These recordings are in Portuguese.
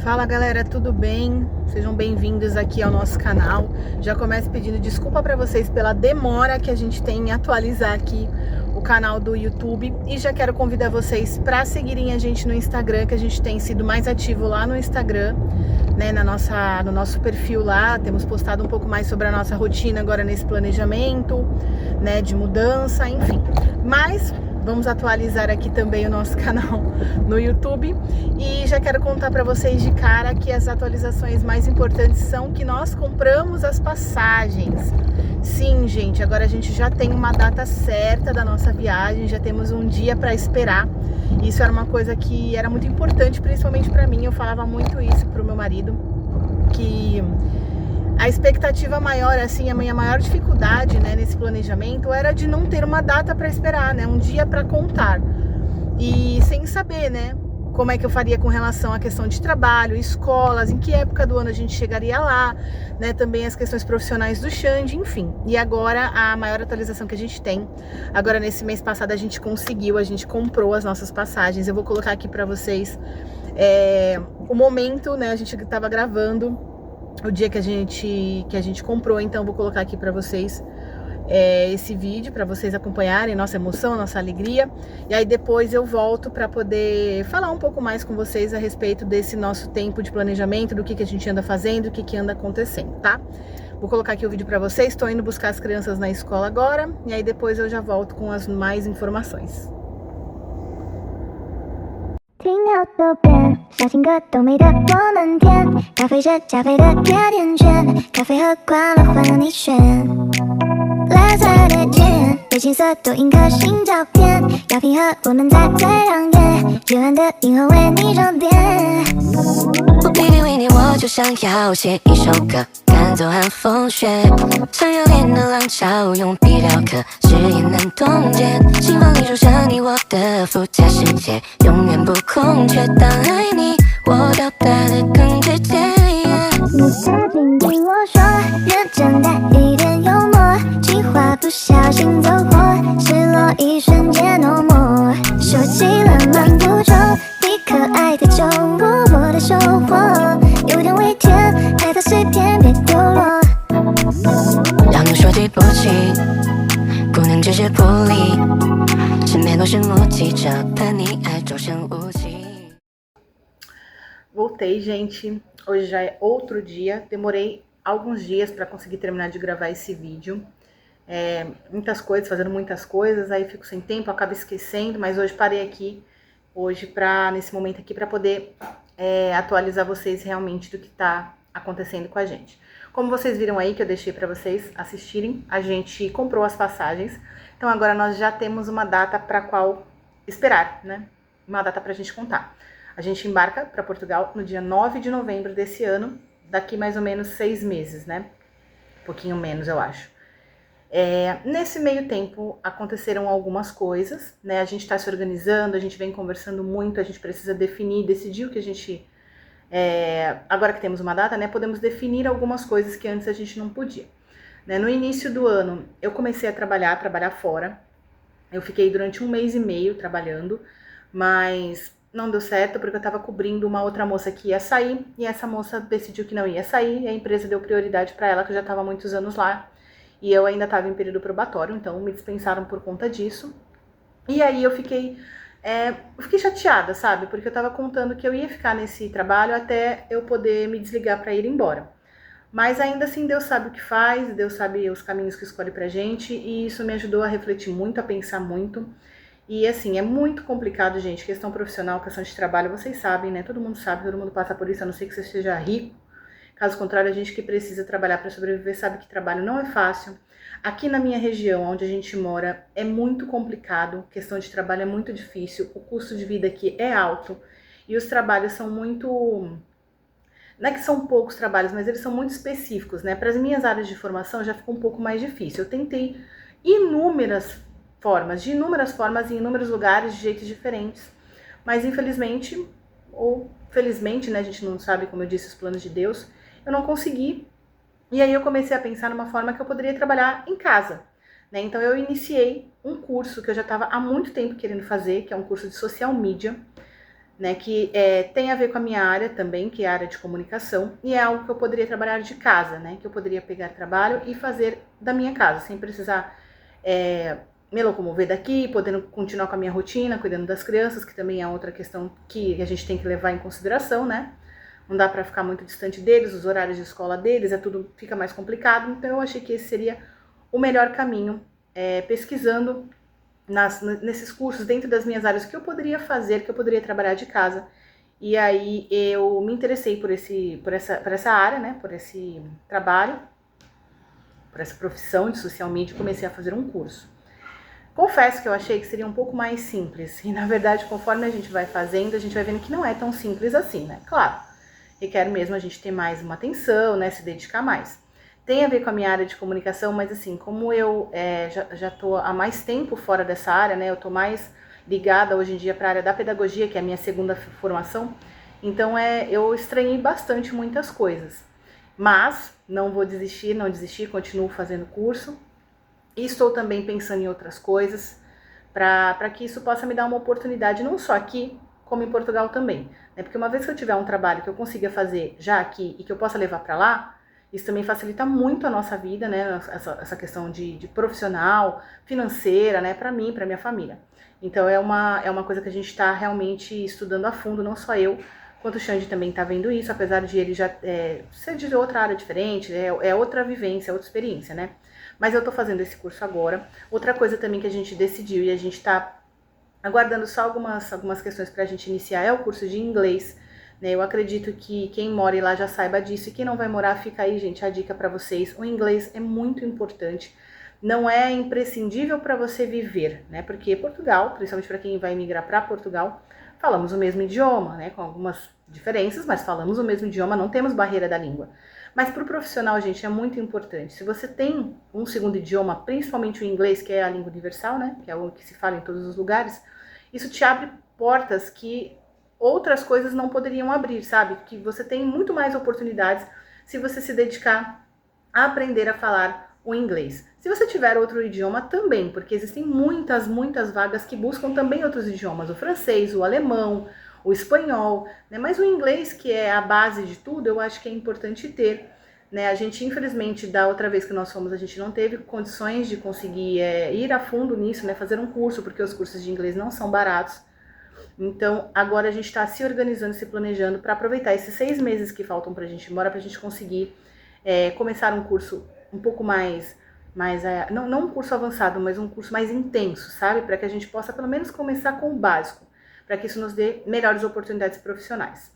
Fala galera, tudo bem? Sejam bem-vindos aqui ao nosso canal. Já começo pedindo desculpa para vocês pela demora que a gente tem em atualizar aqui o canal do YouTube e já quero convidar vocês para seguirem a gente no Instagram, que a gente tem sido mais ativo lá no Instagram, né, no nosso perfil lá. Temos postado um pouco mais sobre a nossa rotina agora nesse planejamento, né, de mudança, enfim. Mas vamos atualizar aqui também o nosso canal no YouTube e já quero contar para vocês de cara que as atualizações mais importantes são que nós compramos as passagens. Sim, gente, agora a gente já tem uma data certa da nossa viagem, já temos um dia para esperar. Isso era uma coisa que era muito importante, principalmente para mim. Eu falava muito isso pro meu marido, que a expectativa maior, assim, a minha maior dificuldade, né, nesse planejamento era de não ter uma data para esperar, né, um dia para contar. E sem saber, né, como é que eu faria com relação à questão de trabalho, escolas, em que época do ano a gente chegaria lá, né, também as questões profissionais do Xande, enfim. E agora a maior atualização que a gente tem, agora nesse mês passado a gente comprou as nossas passagens. Eu vou colocar aqui para vocês o momento, né, a gente estava gravando o dia que a gente comprou, então vou colocar aqui para vocês esse vídeo para vocês acompanharem nossa emoção, nossa alegria, e aí depois eu volto para poder falar um pouco mais com vocês a respeito desse nosso tempo de planejamento, do que a gente anda fazendo, o que anda acontecendo, tá? Vou colocar aqui o vídeo para vocês. Estou indo buscar as crianças na escola agora e aí depois eu já volto com as mais informações. 听到左边，小情歌都美得我们甜，咖啡是加菲的甜甜圈，咖啡和快乐换了你选。蓝色的键，被青色都印颗星照片，要拼合我们在最亮眼，夜晚的银河为你装点。我偏偏为你，我就想要写一首歌，赶走寒风雪，想要练的浪潮，用笔雕刻，誓言难冻结，心房里住着你我的附加世界，永远不空缺。当爱你，我表达的更直接。你的紧听我说，认真带一点幽默，计划不小心走火，失落一瞬间no more，收起了漫步中你可爱的酒窝，我的收获有点微甜，爱它随便别丢落。让我说对不起，不能只是不理，身边都是目击者，喷你爱周身无忌。 Voltei, gente. Hoje já é outro dia. Demorei alguns dias para conseguir terminar de gravar esse vídeo. Muitas coisas, fazendo muitas coisas, aí fico sem tempo, acabo esquecendo, mas hoje parei aqui, nesse momento aqui, para poder atualizar vocês realmente do que tá acontecendo com a gente. Como vocês viram aí, que eu deixei para vocês assistirem, a gente comprou as passagens, então agora nós já temos uma data para qual esperar, né? Uma data pra gente contar. A gente embarca para Portugal no dia 9 de novembro desse ano, daqui mais ou menos 6 meses, né? Um pouquinho menos, eu acho. Nesse meio tempo, aconteceram algumas coisas, né? A gente tá se organizando, a gente vem conversando muito, a gente precisa definir, decidir o que a gente... agora que temos uma data, né? Podemos definir algumas coisas que antes a gente não podia. Né? No início do ano, eu comecei a trabalhar fora. Eu fiquei durante 1 mês e meio trabalhando, mas... não deu certo porque eu estava cobrindo uma outra moça que ia sair e essa moça decidiu que não ia sair e a empresa deu prioridade para ela, que já estava há muitos anos lá e eu ainda estava em período probatório, então me dispensaram por conta disso. E aí eu fiquei chateada, sabe? Porque eu estava contando que eu ia ficar nesse trabalho até eu poder me desligar para ir embora. Mas ainda assim Deus sabe o que faz, Deus sabe os caminhos que escolhe pra gente e isso me ajudou a refletir muito, a pensar muito. E assim, é muito complicado, gente, questão profissional, questão de trabalho, vocês sabem, né? Todo mundo sabe, todo mundo passa por isso, a não ser que você seja rico. Caso contrário, a gente que precisa trabalhar para sobreviver sabe que trabalho não é fácil. Aqui na minha região, onde a gente mora, é muito complicado, questão de trabalho é muito difícil, o custo de vida aqui é alto e os trabalhos são muito... não é que são poucos trabalhos, mas eles são muito específicos, né? Para as minhas áreas de formação já ficou um pouco mais difícil. Eu tentei de inúmeras formas, em inúmeros lugares, de jeitos diferentes. Mas infelizmente, ou felizmente, né, a gente não sabe, como eu disse, os planos de Deus, eu não consegui. E aí eu comecei a pensar numa forma que eu poderia trabalhar em casa, né? Então eu iniciei um curso que eu já estava há muito tempo querendo fazer, que é um curso de social media. né, que tem a ver com a minha área também, que é a área de comunicação, e é algo que eu poderia trabalhar de casa, né, que eu poderia pegar trabalho e fazer da minha casa, sem precisar me locomover daqui, podendo continuar com a minha rotina, cuidando das crianças, que também é outra questão que a gente tem que levar em consideração, né, não dá para ficar muito distante deles, os horários de escola deles, tudo fica mais complicado, então eu achei que esse seria o melhor caminho, pesquisando nesses cursos, dentro das minhas áreas, que eu poderia fazer, que eu poderia trabalhar de casa. E aí eu me interessei por essa área, né, por esse trabalho, por essa profissão de social media, e comecei a fazer um curso. Confesso que eu achei que seria um pouco mais simples, e na verdade, conforme a gente vai fazendo, a gente vai vendo que não é tão simples assim, né? Claro, requer mesmo a gente ter mais uma atenção, né, se dedicar mais. Tem a ver com a minha área de comunicação, mas assim, como eu já estou há mais tempo fora dessa área, né, eu estou mais ligada hoje em dia para a área da pedagogia, que é a minha segunda formação, então eu estranhei bastante muitas coisas. Mas não vou desistir, não desisti, continuo fazendo curso, e estou também pensando em outras coisas, para que isso possa me dar uma oportunidade, não só aqui, como em Portugal também. Né? Porque uma vez que eu tiver um trabalho que eu consiga fazer já aqui e que eu possa levar para lá, isso também facilita muito a nossa vida, né? Essa questão de profissional, financeira, né? Para mim, para minha família. Então é uma coisa que a gente está realmente estudando a fundo, não só eu, quanto o Xande também está vendo isso, apesar de ele já ser de outra área diferente, é outra vivência, outra experiência, né? Mas eu estou fazendo esse curso agora. Outra coisa também que a gente decidiu e a gente está aguardando só algumas questões para a gente iniciar é o curso de inglês. Né? Eu acredito que quem mora lá já saiba disso, e quem não vai morar, fica aí, gente, a dica para vocês. O inglês é muito importante, não é imprescindível para você viver, né? Porque Portugal, principalmente para quem vai migrar para Portugal, falamos o mesmo idioma, né? Com algumas diferenças, mas falamos o mesmo idioma, não temos barreira da língua. Mas para o profissional, gente, é muito importante. Se você tem um segundo idioma, principalmente o inglês, que é a língua universal, né? Que é o que se fala em todos os lugares, isso te abre portas que outras coisas não poderiam abrir, sabe? Que você tem muito mais oportunidades se você se dedicar a aprender a falar o inglês. Se você tiver outro idioma também, porque existem muitas vagas que buscam também outros idiomas, o francês, o alemão, o espanhol, né? Mas o inglês, que é a base de tudo, eu acho que é importante ter. Né? A gente, infelizmente, da outra vez que nós fomos, a gente não teve condições de conseguir ir a fundo nisso, né? Fazer um curso, porque os cursos de inglês não são baratos. Então, agora a gente está se organizando, se planejando para aproveitar esses 6 meses que faltam para a gente embora, para a gente conseguir começar um curso um pouco mais não um curso avançado, mas um curso mais intenso, sabe? Para que a gente possa pelo menos começar com o básico, para que isso nos dê melhores oportunidades profissionais.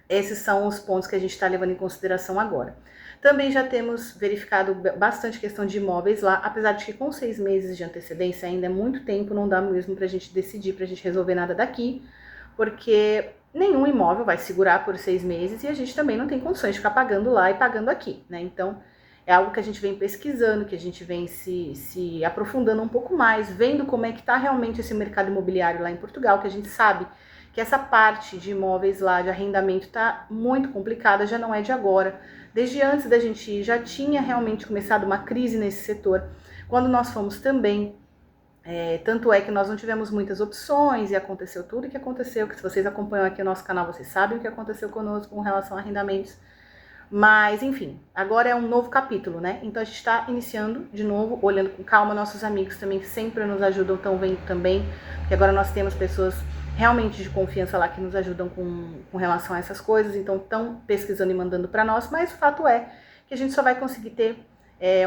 Esses são os pontos que a gente está levando em consideração agora. Também já temos verificado bastante questão de imóveis lá, apesar de que com 6 meses de antecedência ainda é muito tempo, não dá mesmo para a gente decidir, para a gente resolver nada daqui, porque nenhum imóvel vai segurar por 6 meses e a gente também não tem condições de ficar pagando lá e pagando aqui, né? Então, é algo que a gente vem pesquisando, que a gente vem se aprofundando um pouco mais, vendo como é que está realmente esse mercado imobiliário lá em Portugal, que a gente sabe que essa parte de imóveis lá, de arrendamento, está muito complicada, já não é de agora. Desde antes da gente ir, já tinha realmente começado uma crise nesse setor. Quando nós fomos também, tanto é que nós não tivemos muitas opções e aconteceu tudo o que aconteceu, que se vocês acompanham aqui o nosso canal, vocês sabem o que aconteceu conosco com relação a arrendamentos. Mas, enfim, agora é um novo capítulo, né? Então a gente está iniciando de novo, olhando com calma, nossos amigos também que sempre nos ajudam, estão vendo também, porque agora nós temos pessoas realmente de confiança lá que nos ajudam com relação a essas coisas, então estão pesquisando e mandando para nós, mas o fato é que a gente só vai conseguir ter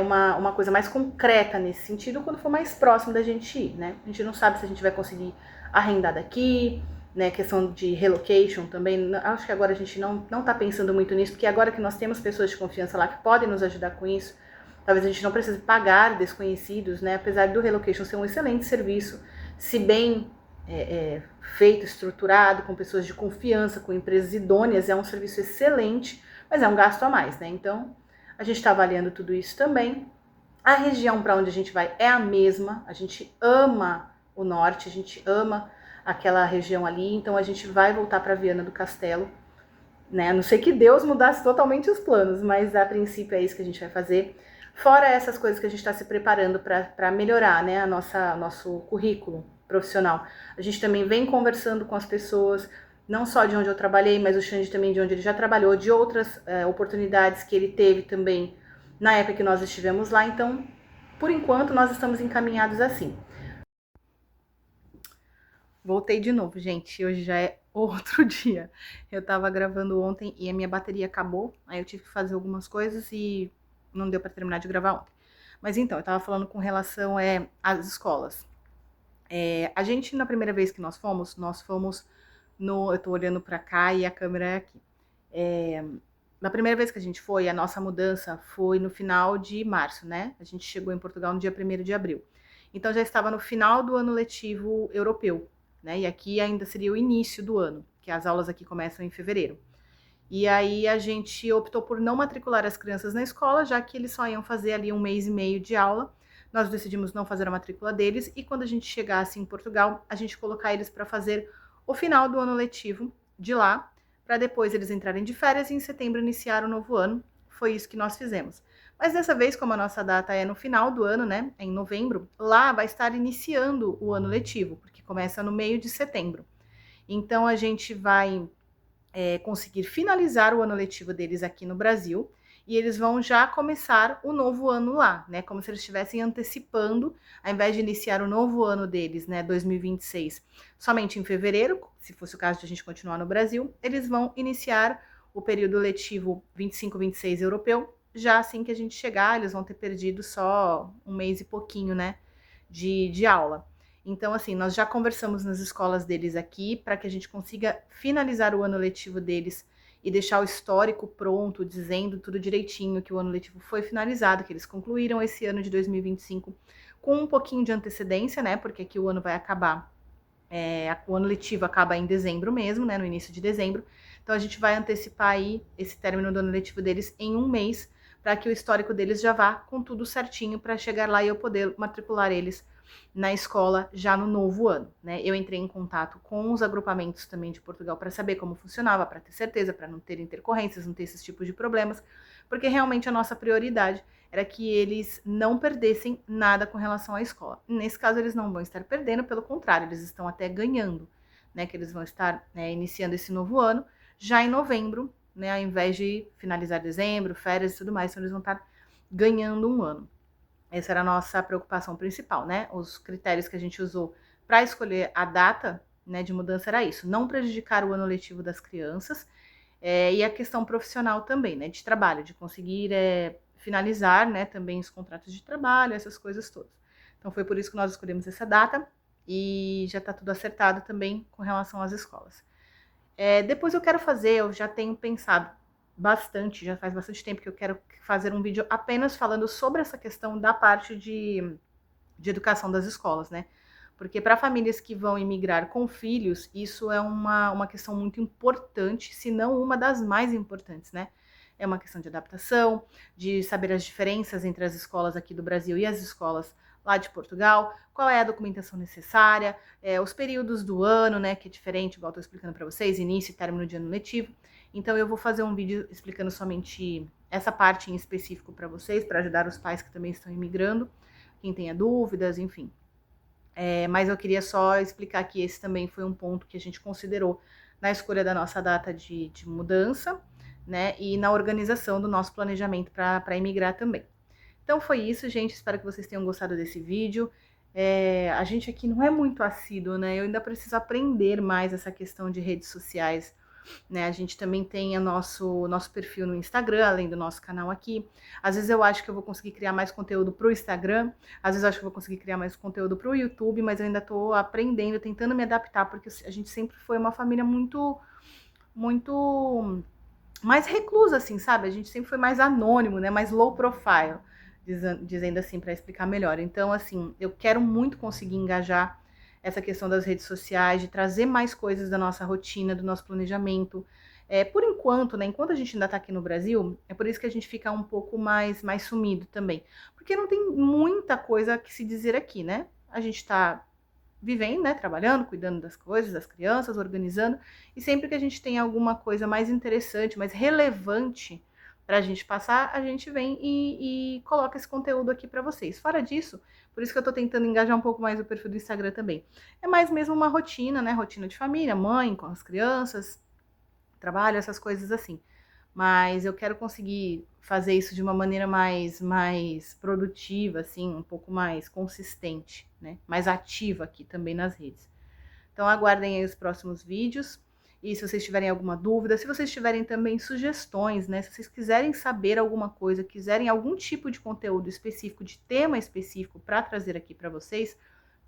uma coisa mais concreta nesse sentido quando for mais próximo da gente ir, né? A gente não sabe se a gente vai conseguir arrendar daqui, né, questão de relocation também, acho que agora a gente não tá pensando muito nisso, porque agora que nós temos pessoas de confiança lá que podem nos ajudar com isso, talvez a gente não precise pagar desconhecidos, né, apesar do relocation ser um excelente serviço, se bem feito, estruturado, com pessoas de confiança, com empresas idôneas, é um serviço excelente, mas é um gasto a mais, né, então a gente está avaliando tudo isso também. A região para onde a gente vai é a mesma, a gente ama o norte, a gente ama aquela região ali, então a gente vai voltar para Viana do Castelo, né? A não ser que Deus mudasse totalmente os planos, mas a princípio é isso que a gente vai fazer. Fora essas coisas que a gente está se preparando para melhorar, né, nosso currículo profissional. A gente também vem conversando com as pessoas, não só de onde eu trabalhei, mas o Xande também de onde ele já trabalhou, de outras oportunidades que ele teve também na época que nós estivemos lá. Então, por enquanto, nós estamos encaminhados assim. Voltei de novo, gente. Hoje já é outro dia. Eu tava gravando ontem e a minha bateria acabou. Aí eu tive que fazer algumas coisas e não deu para terminar de gravar ontem. Mas então, eu tava falando com relação às escolas. A gente, na primeira vez que nós fomos no... Eu tô olhando para cá e a câmera é aqui. Na primeira vez que a gente foi, a nossa mudança foi no final de março, né? A gente chegou em Portugal no dia 1º de abril. Então já estava no final do ano letivo europeu, né? E aqui ainda seria o início do ano, que as aulas aqui começam em fevereiro. E aí a gente optou por não matricular as crianças na escola, já que eles só iam fazer ali 1 mês e meio de aula. Nós decidimos não fazer a matrícula deles e quando a gente chegasse em Portugal, a gente colocar eles para fazer o final do ano letivo de lá, para depois eles entrarem de férias e em setembro iniciar o novo ano. Foi isso que nós fizemos. Mas dessa vez, como a nossa data é no final do ano, né, em novembro, lá vai estar iniciando o ano letivo, porque começa no meio de setembro. Então a gente vai conseguir finalizar o ano letivo deles aqui no Brasil e eles vão já começar o novo ano lá, né? Como se eles estivessem antecipando, ao invés de iniciar o novo ano deles, né, 2026, somente em fevereiro, se fosse o caso de a gente continuar no Brasil, eles vão iniciar o período letivo 25-26 europeu, já assim que a gente chegar, eles vão ter perdido só 1 mês e pouquinho, né, de aula. Então, assim, nós já conversamos nas escolas deles aqui para que a gente consiga finalizar o ano letivo deles e deixar o histórico pronto, dizendo tudo direitinho, que o ano letivo foi finalizado, que eles concluíram esse ano de 2025 com um pouquinho de antecedência, né? Porque aqui o ano vai acabar, o ano letivo acaba em dezembro mesmo, né? No início de dezembro. Então a gente vai antecipar aí esse término do ano letivo deles em 1 mês, para que o histórico deles já vá com tudo certinho para chegar lá e eu poder matricular eles na escola já no novo ano, né? Eu entrei em contato com os agrupamentos também de Portugal para saber como funcionava, para ter certeza, para não ter intercorrências, não ter esses tipos de problemas, porque realmente a nossa prioridade era que eles não perdessem nada com relação à escola. Nesse caso, eles não vão estar perdendo, pelo contrário, eles estão até ganhando, né? Que eles vão estar iniciando esse novo ano já em novembro, né? Ao invés de finalizar dezembro, férias e tudo mais, então eles vão estar ganhando um ano. Essa era a nossa preocupação principal, né? Os critérios que a gente usou para escolher a data, né, de mudança era isso, não prejudicar o ano letivo das crianças e a questão profissional também, né, de trabalho, de conseguir finalizar, né, também os contratos de trabalho, essas coisas todas. Então foi por isso que nós escolhemos essa data e já está tudo acertado também com relação às escolas. Depois eu quero fazer, eu já tenho pensado bastante, já faz bastante tempo que eu quero fazer um vídeo apenas falando sobre essa questão da parte de educação das escolas, né? Porque para famílias que vão imigrar com filhos, isso é uma questão muito importante, se não uma das mais importantes, né? É uma questão de adaptação, de saber as diferenças entre as escolas aqui do Brasil e as escolas lá de Portugal, qual é a documentação necessária, os períodos do ano, né, que é diferente, igual eu tô explicando para vocês, início e término de ano letivo. Então eu vou fazer um vídeo explicando somente essa parte em específico para vocês, para ajudar os pais que também estão imigrando, quem tenha dúvidas, enfim. Mas eu queria só explicar que esse também foi um ponto que a gente considerou na escolha da nossa data de mudança, né, e na organização do nosso planejamento para imigrar também. Então foi isso, gente, espero que vocês tenham gostado desse vídeo. A gente aqui não é muito assíduo, né, eu ainda preciso aprender mais essa questão de redes sociais, né, a gente também tem o nosso perfil no Instagram, além do nosso canal aqui. Às vezes eu acho que eu vou conseguir criar mais conteúdo pro Instagram, às vezes eu acho que eu vou conseguir criar mais conteúdo pro YouTube, mas eu ainda tô aprendendo, tentando me adaptar, porque a gente sempre foi uma família muito mais reclusa, assim, sabe? A gente sempre foi mais anônimo, né, mais low profile, dizendo assim, para explicar melhor. Então, assim, eu quero muito conseguir engajar essa questão das redes sociais, de trazer mais coisas da nossa rotina, do nosso planejamento. Por enquanto, né, enquanto a gente ainda tá aqui no Brasil, é por isso que a gente fica um pouco mais sumido também. Porque não tem muita coisa que se dizer aqui, né? A gente tá vivendo, né, trabalhando, cuidando das coisas, das crianças, organizando, e sempre que a gente tem alguma coisa mais interessante, mais relevante pra gente passar, a gente vem e coloca esse conteúdo aqui pra vocês. Fora disso, por isso que eu tô tentando engajar um pouco mais o perfil do Instagram também. É mais mesmo uma rotina, né? Rotina de família, mãe com as crianças, trabalho, essas coisas assim. Mas eu quero conseguir fazer isso de uma maneira mais produtiva, assim, um pouco mais consistente, né? Mais ativa aqui também nas redes. Então aguardem aí os próximos vídeos. E se vocês tiverem alguma dúvida, se vocês tiverem também sugestões, né? Se vocês quiserem saber alguma coisa, quiserem algum tipo de conteúdo específico, de tema específico para trazer aqui para vocês,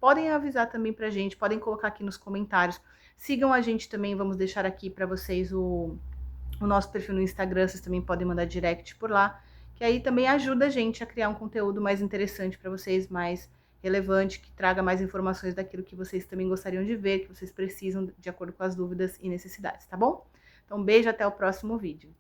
podem avisar também pra gente, podem colocar aqui nos comentários. Sigam a gente também, vamos deixar aqui para vocês o nosso perfil no Instagram, vocês também podem mandar direct por lá, que aí também ajuda a gente a criar um conteúdo mais interessante para vocês, mais relevante, que traga mais informações daquilo que vocês também gostariam de ver, que vocês precisam de acordo com as dúvidas e necessidades, tá bom? Então, um beijo, até o próximo vídeo.